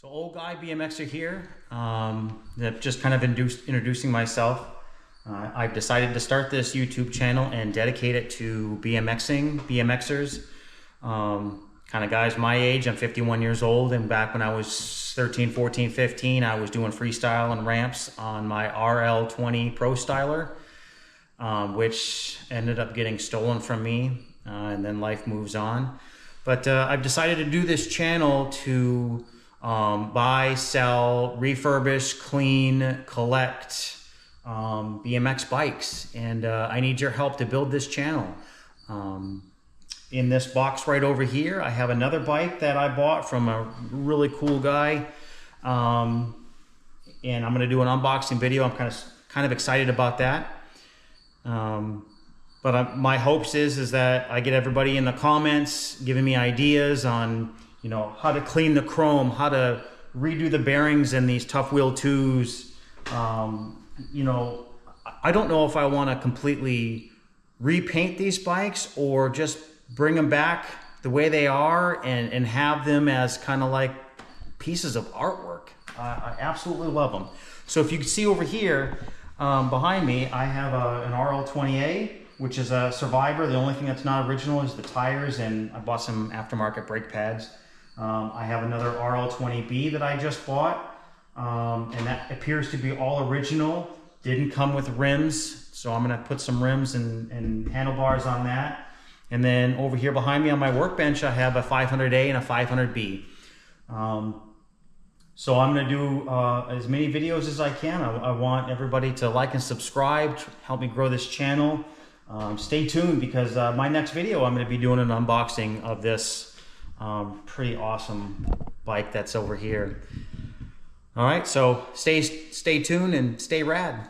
So Old Guy BMXer here, just kind of introducing myself. I've decided to start this YouTube channel and dedicate it to BMXers, kind of guys my age. I'm 51 years old, and back when I was 13, 14, 15, I was doing freestyle and ramps on my RL20 Pro Styler, which ended up getting stolen from me, and then life moves on. But I've decided to do this channel to buy, sell, refurbish, clean, collect BMX bikes, and I need your help to build this channel. In this box right over here, I have another bike that I bought from a really cool guy, and I'm going to do an unboxing video. I'm kind of excited about that. But my hopes is that I get everybody in the comments giving me ideas on, you know, how to clean the chrome, how to redo the bearings in these Tough Wheel 2s. You know, I don't know if I want to completely repaint these bikes or just bring them back the way they are and have them as kind of like pieces of artwork. I absolutely love them. So if you can see over here behind me, I have an RL20A, which is a Survivor. The only thing that's not original is the tires, and I bought some aftermarket brake pads. I have another RL20B that I just bought, and that appears to be all original. Didn't come with rims, so I'm gonna put some rims and handlebars on that. And then over here behind me on my workbench, I have a 500A and a 500B. So I'm gonna do as many videos as I can. I want everybody to like and subscribe, help me grow this channel. Stay tuned, because my next video, I'm going to be doing an unboxing of this pretty awesome bike that's over here. All right, so stay tuned and stay rad.